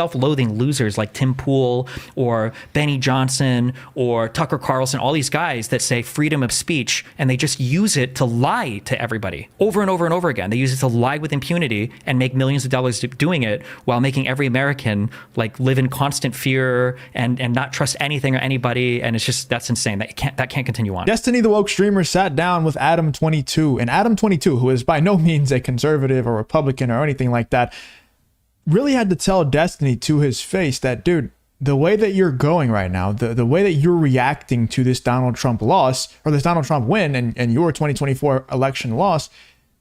self-loathing losers like Tim Pool or Benny Johnson or Tucker Carlson, all these guys that say freedom of speech, and they just use it to lie to everybody over and over and over again. They use it to lie with impunity and make millions of dollars doing it, while making every American like live in constant fear and not trust anything or anybody. And it's just, that's insane. That can't continue on. Destiny the Woke streamer sat down with Adam22, and Adam22, who is by no means a conservative or Republican or anything like that, really had to tell Destiny to his face that, dude, the way that you're going right now, the way that you're reacting to this Donald Trump loss, or this Donald Trump win and your 2024 election loss,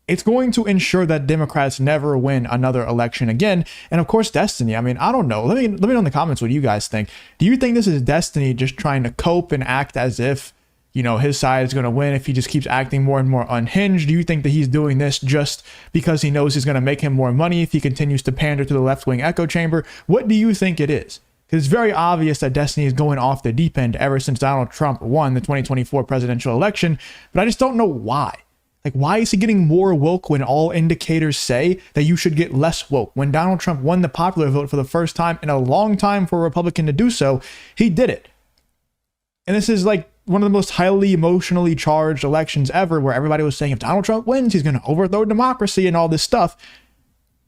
it's going to ensure that Democrats never win another election again. And of course, Destiny, I mean, I don't know. Let me know in the comments what you guys think. Do you think this is Destiny just trying to cope and act as if, you know, his side is going to win if he just keeps acting more and more unhinged? Do you think that he's doing this just because he knows he's going to make him more money if he continues to pander to the left-wing echo chamber? What do you think it is? Because it's very obvious that Destiny is going off the deep end ever since Donald Trump won the 2024 presidential election, but I just don't know why. Like, why is he getting more woke when all indicators say that you should get less woke? When Donald Trump won the popular vote for the first time in a long time for a Republican to do so, he did it. And this is like one of the most highly emotionally charged elections ever, where everybody was saying if Donald Trump wins, he's going to overthrow democracy and all this stuff.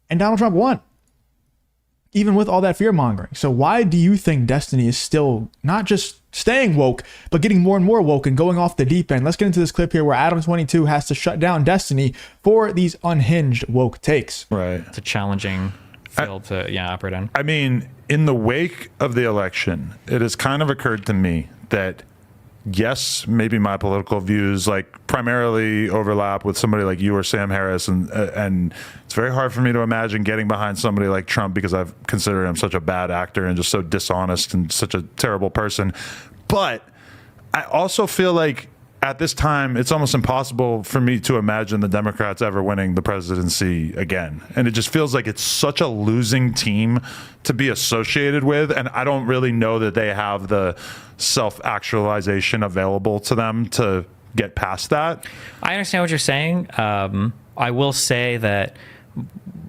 And Donald Trump won, even with all that fear mongering. So why do you think Destiny is still not just staying woke, but getting more and more woke and going off the deep end? Let's get into this clip here where Adam22 has to shut down Destiny for these unhinged woke takes. Right. It's a challenging field to operate in. I mean, in the wake of the election, it has kind of occurred to me that yes, maybe my political views like primarily overlap with somebody like you or Sam Harris, and it's very hard for me to imagine getting behind somebody like Trump because I've considered him such a bad actor and just so dishonest and such a terrible person. But I also feel like at this time, it's almost impossible for me to imagine the Democrats ever winning the presidency again. And it just feels like it's such a losing team to be associated with. And I don't really know that they have the self-actualization available to them to get past that. I understand what you're saying. I will say that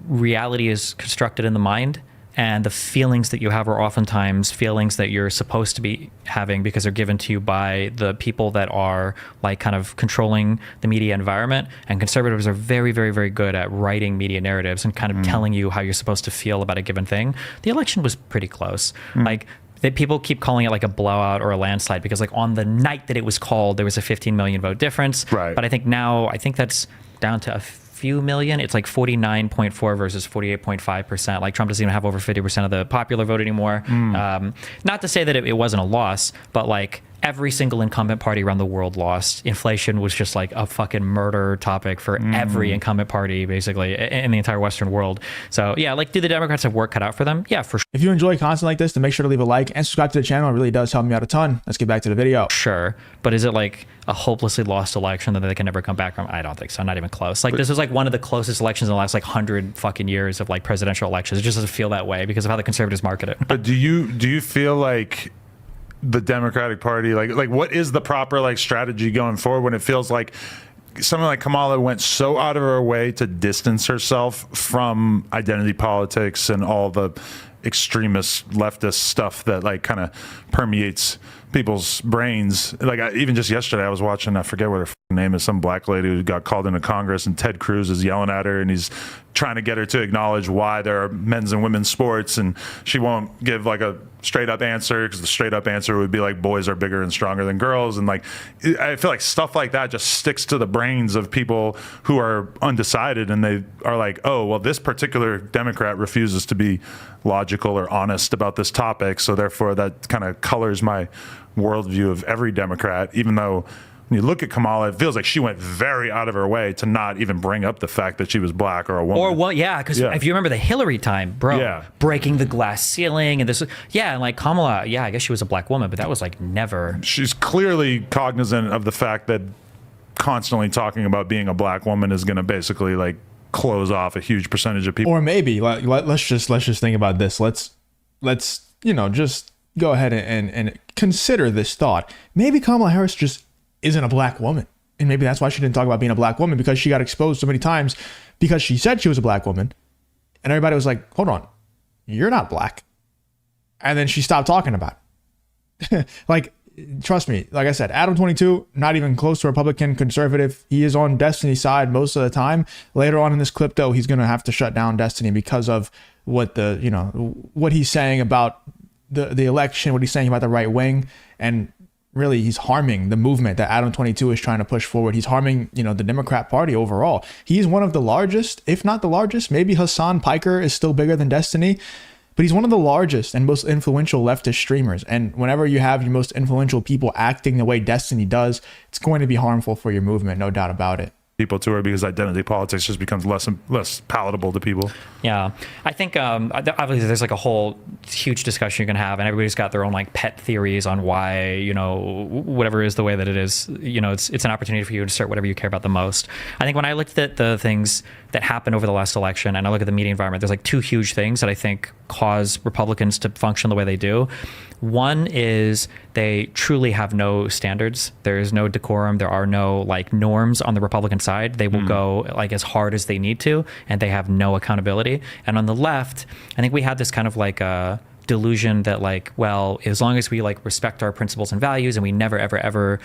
reality is constructed in the mind, and the feelings that you have are oftentimes feelings that you're supposed to be having because they're given to you by the people that are like kind of controlling the media environment. And conservatives are very, very, very good at writing media narratives and kind of telling you how you're supposed to feel about a given thing. The election was pretty close. Like, that people keep calling it like a blowout or a landslide because like on the night that it was called, there was a 15 million vote difference. Right. But I think now, I think that's down to a few million. It's like 49.4 versus 48.5%. Like Trump doesn't even have over 50% of the popular vote anymore. Not to say that it wasn't a loss, but like every single incumbent party around the world lost. Inflation was just like a fucking murder topic for every incumbent party, basically, in the entire Western world. So yeah, like, do the Democrats have work cut out for them? Yeah, for sure. If you enjoy content like this, then make sure to leave a like and subscribe to the channel. It really does help me out a ton. Let's get back to the video. Sure. But is it like a hopelessly lost election that they can never come back from? I don't think so. Not even close. Like, this was like one of the closest elections in the last like 100 fucking years of like presidential elections. It just doesn't feel that way because of how the conservatives market it. But do you feel like the Democratic Party, like what is the proper like strategy going forward when it feels like someone like Kamala went so out of her way to distance herself from identity politics and all the extremist leftist stuff that like kind of permeates people's brains? Like even just yesterday I was watching, I forget what her name is, some black lady who got called into Congress and Ted Cruz is yelling at her and he's trying to get her to acknowledge why there are men's and women's sports, and she won't give like a straight up answer because the straight up answer would be like boys are bigger and stronger than girls. And like I feel like stuff like that just sticks to the brains of people who are undecided, and they are like, oh well, this particular Democrat refuses to be logical or honest about this topic, so therefore that kind of colors my worldview of every Democrat. Even though when you look at Kamala, it feels like she went very out of her way to not even bring up the fact that she was black or a woman. Or what? Yeah, because if you remember the Hillary time, bro, breaking the glass ceiling and this, and like Kamala, I guess she was a black woman, but that was like never. She's clearly cognizant of the fact that constantly talking about being a black woman is going to basically like close off a huge percentage of people. Or maybe let's just think about this. Let's just go ahead and consider this thought. Maybe Kamala Harris just isn't a black woman, and maybe that's why she didn't talk about being a black woman, because she got exposed so many times because she said she was a black woman, and everybody was like, hold on, you're not black. And then she stopped talking about it. Like, trust me, like I said, Adam 22, not even close to Republican conservative. He is on Destiny's side most of the time. Later on in this clip, though, he's going to have to shut down Destiny because of what what he's saying about the election, what he's saying about the right wing. And really, he's harming the movement that Adam 22 is trying to push forward. He's harming, the Democrat Party overall. He's one of the largest, if not the largest. Maybe Hassan Piker is still bigger than Destiny. But he's one of the largest and most influential leftist streamers. And whenever you have your most influential people acting the way Destiny does, it's going to be harmful for your movement, no doubt about it. People to her because identity politics just becomes less and less palatable to people. Yeah, I think obviously there's like a whole huge discussion you can have, and everybody's got their own like pet theories on why whatever is the way that it is. It's an opportunity for you to assert whatever you care about the most. I think when I looked at the things that happened over the last election, and I look at the media environment, there's like two huge things that I think cause Republicans to function the way they do. One is they truly have no standards. There is no decorum. There are no like norms on the Republican side. They will go like as hard as they need to, and they have no accountability. And on the left, I think we had this kind of like a delusion that like, well, as long as we like respect our principles and values and we never ever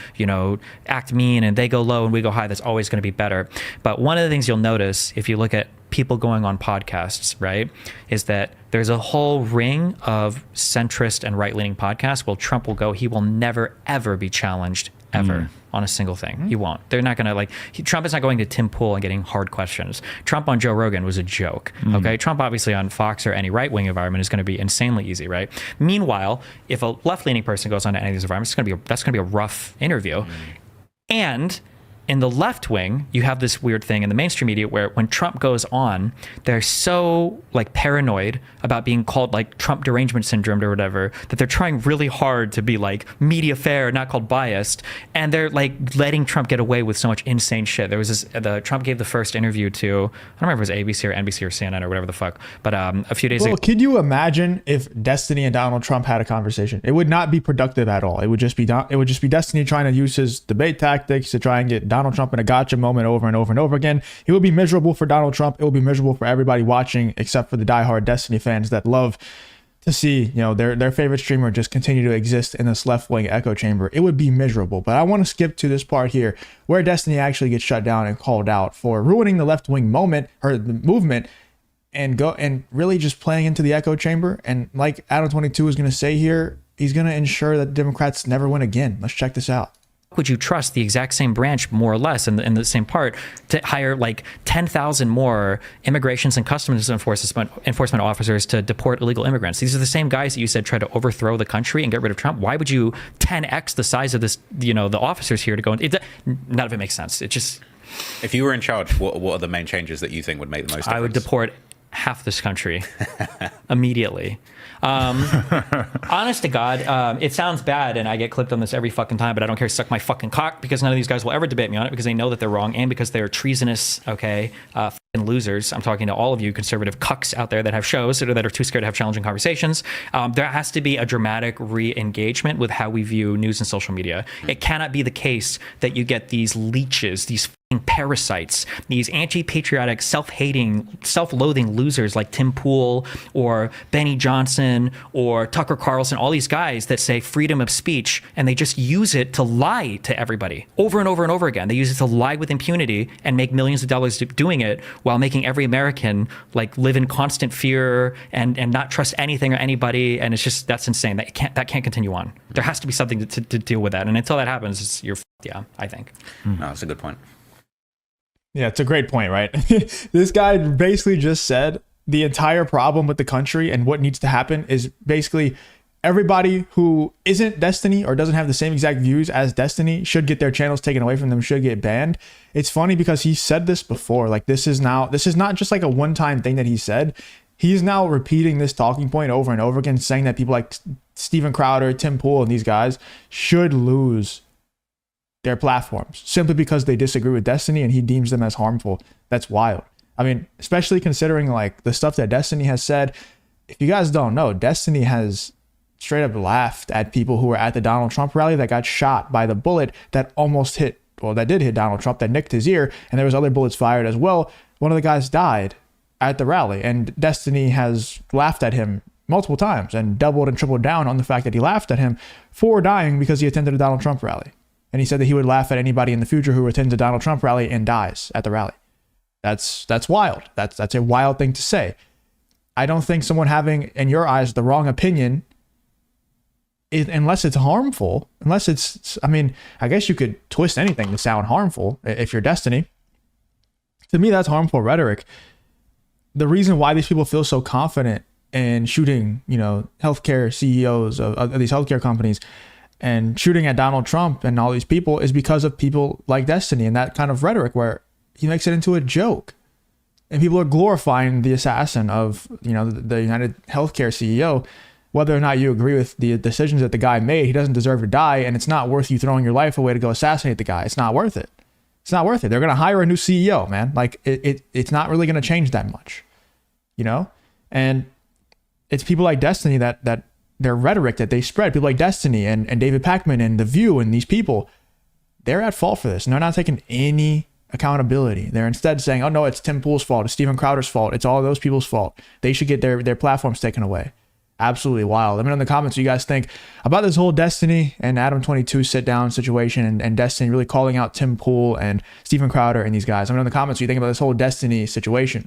act mean and they go low and we go high, that's always going to be better. But one of the things you'll notice if you look at people going on podcasts, right, is that there's a whole ring of centrist and right-leaning podcasts. Well, Trump will go, he will never ever be challenged ever on a single thing. He won't. They're not going to Trump is not going to Tim Pool and getting hard questions. Trump on Joe Rogan was a joke. Okay. Trump obviously on Fox or any right-wing environment is going to be insanely easy, right? Meanwhile, if a left-leaning person goes on to any of these environments, that's going to be a rough interview. And in the left wing, you have this weird thing in the mainstream media where when Trump goes on, they're so like paranoid about being called like Trump derangement syndrome or whatever, that they're trying really hard to be like media fair, not called biased. And they're like letting Trump get away with so much insane shit. There was Trump gave the first interview to, I don't remember if it was ABC or NBC or CNN or whatever the fuck, but a few days ago. Could you imagine if Destiny and Donald Trump had a conversation? It would not be productive at all. It would just be Destiny trying to use his debate tactics to try and get Donald Trump in a gotcha moment over and over and over again. It will be miserable for Donald Trump. It will be miserable for everybody watching, except for the diehard Destiny fans that love to see, their favorite streamer just continue to exist in this left-wing echo chamber. It would be miserable. But I want to skip to this part here where Destiny actually gets shut down and called out for ruining the left-wing moment or the movement and really just playing into the echo chamber. And like Adam 22 is going to say here, he's going to ensure that Democrats never win again. Let's check this out. Would you trust the exact same branch, more or less, in the same part, to hire like 10,000 more immigrations and customs enforcement officers to deport illegal immigrants? These are the same guys that you said try to overthrow the country and get rid of Trump. Why would you 10x the size of this, the officers here to go? None of it makes sense. It just. If you were in charge, what are the main changes that you think would make the most difference? I would deport half this country immediately. Honest to God, it sounds bad, and I get clipped on this every fucking time, but I don't care. Suck my fucking cock, because none of these guys will ever debate me on it because they know that they're wrong and because they're treasonous, fucking losers. I'm talking to all of you conservative cucks out there that have shows that are too scared to have challenging conversations. There has to be a dramatic re-engagement with how we view news and social media. It cannot be the case that you get these leeches, these parasites, these anti-patriotic, self-hating, self-loathing losers like Tim Pool or Benny Johnson or Tucker Carlson, all these guys that say freedom of speech, and they just use it to lie to everybody over and over and over again. They use it to lie with impunity and make millions of dollars doing it while making every American like live in constant fear and not trust anything or anybody. And it's just, that's insane. That can't continue on. There has to be something to deal with that. And until that happens, you're I think. No, that's a good point. Yeah, it's a great point, right? This guy basically just said the entire problem with the country and what needs to happen is basically everybody who isn't Destiny or doesn't have the same exact views as Destiny should get their channels taken away from them, should get banned. It's funny because he said this before. Like, this is not just like a one-time thing that he said. He's now repeating this talking point over and over again, saying that people like Steven Crowder, Tim Pool, and these guys should lose their platforms simply because they disagree with Destiny and he deems them as harmful. That's wild. I mean, especially considering like the stuff that Destiny has said. If you guys don't know, Destiny has straight up laughed at people who were at the Donald Trump rally that got shot by the bullet that did hit Donald Trump, that nicked his ear, and there was other bullets fired as well. One of the guys died at the rally, and Destiny has laughed at him multiple times and doubled and tripled down on the fact that he laughed at him for dying because he attended a Donald Trump rally. And he said that he would laugh at anybody in the future who attends a Donald Trump rally and dies at the rally. That's wild. That's a wild thing to say. I don't think someone having, in your eyes, the wrong opinion, unless it's harmful, unless it's, I mean, I guess you could twist anything to sound harmful if you're Destiny. To me, that's harmful rhetoric. The reason why these people feel so confident in shooting, healthcare CEOs of these healthcare companies and shooting at Donald Trump and all these people is because of people like Destiny and that kind of rhetoric where he makes it into a joke. And people are glorifying the assassin of, the United Healthcare CEO. Whether or not you agree with the decisions that the guy made, he doesn't deserve to die, and it's not worth you throwing your life away to go assassinate the guy. It's not worth it. It's not worth it. They're going to hire a new CEO, man. Like, it's not really going to change that much, And it's people like Destiny that their rhetoric that they spread, people like Destiny and David Pakman and The View and these people, they're at fault for this, and they're not taking any accountability. They're instead saying, oh no, it's Tim Pool's fault, it's Steven Crowder's fault, it's all those people's fault. They should get their platforms taken away. Absolutely wild. Let me know in the comments what you guys think about this whole Destiny and Adam 22 sit down situation and Destiny really calling out Tim Pool and Steven Crowder and these guys. Let me know in the comments what you think about this whole Destiny situation.